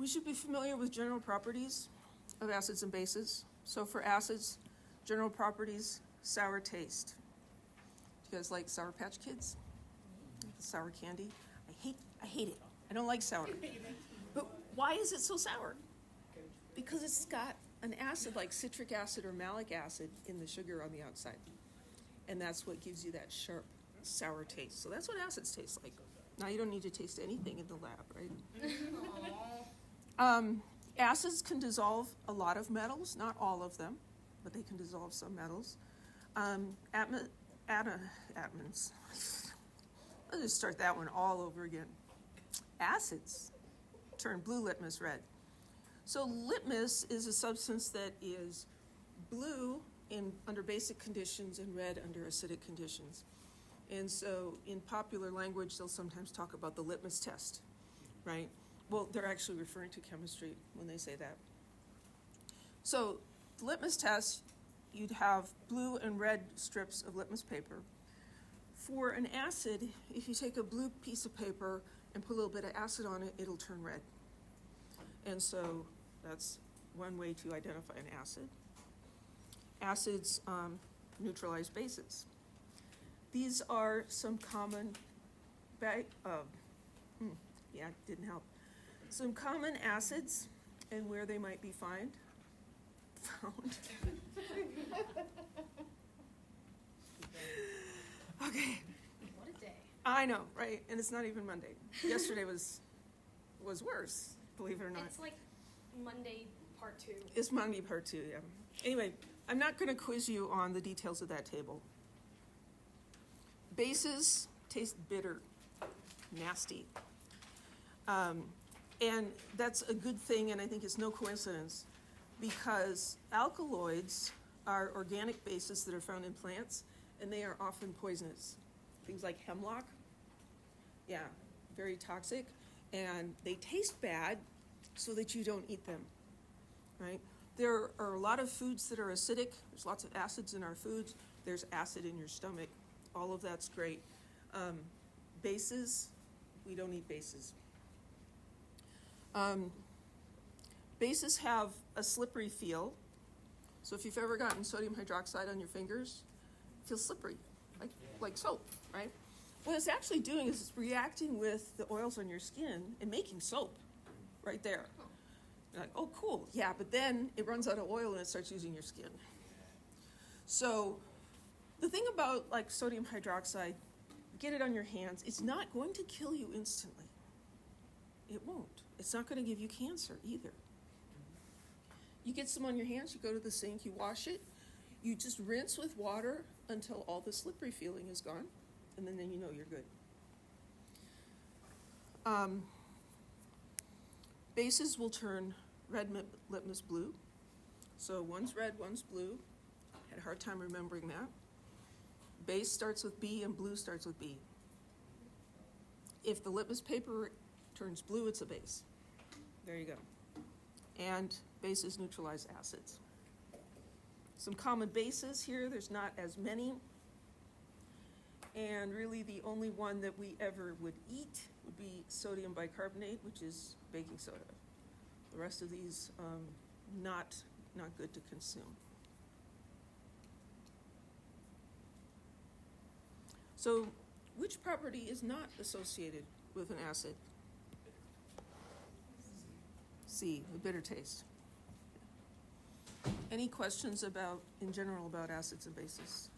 We should be familiar with general properties of acids and bases. So for acids, general properties, sour taste. Do you guys like Sour Patch Kids? Sour candy? I hate it. I don't like sour. But why is it so sour? Because it's got an acid like citric acid or malic acid in the sugar on the outside. And that's what gives you that sharp, sour taste. So that's what acids taste like. Now you don't need to taste anything in the lab, right? Acids can dissolve a lot of metals, not all of them, but they can dissolve some metals. Atmins. Let's just start that one all over again. Acids turn blue litmus red. So litmus is a substance that is blue under basic conditions and red under acidic conditions. And so in popular language, they'll sometimes talk about the litmus test, right? Well, they're actually referring to chemistry when they say that. So the litmus test, you'd have blue and red strips of litmus paper. For an acid, if you take a blue piece of paper and put a little bit of acid on it, it'll turn red. And so that's one way to identify an acid. Acids neutralize bases. These are some common, didn't help. Some common acids and where they might be found. Okay. What a day. I know, right? And it's not even Monday. Yesterday was worse, believe it or not. It's like Monday part 2. It's Monday part 2, yeah. Anyway, I'm not going to quiz you on the details of that table. Bases taste bitter, nasty. And that's a good thing, and I think it's no coincidence, because alkaloids are organic bases that are found in plants, and they are often poisonous. Things like hemlock, very toxic, and they taste bad so that you don't eat them, right? There are a lot of foods that are acidic. There's lots of acids in our foods. There's acid in your stomach. All of that's great. Bases, we don't eat bases. Bases have a slippery feel. So if you've ever gotten sodium hydroxide on your fingers, it feels slippery, like soap, right? What it's actually doing is it's reacting with the oils on your skin and making soap right there. You're like, oh, cool. Yeah, but then it runs out of oil and it starts using your skin. So the thing about like sodium hydroxide, get it on your hands, it's not going to kill you instantly. It won't. It's not going to give you cancer either. You get some on your hands, you go to the sink, you wash it, you just rinse with water until all the slippery feeling is gone, and then you know you're good. Bases will turn red litmus blue. So one's red, one's blue. Had a hard time remembering that. Base starts with B and blue starts with B. If the litmus paper turns blue, it's a base. There you go. And bases neutralize acids. Some common bases here, there's not as many. And really the only one that we ever would eat would be sodium bicarbonate, which is baking soda. The rest of these, not good to consume. So which property is not associated with an acid? C, the bitter taste. Any questions in general about acids and bases?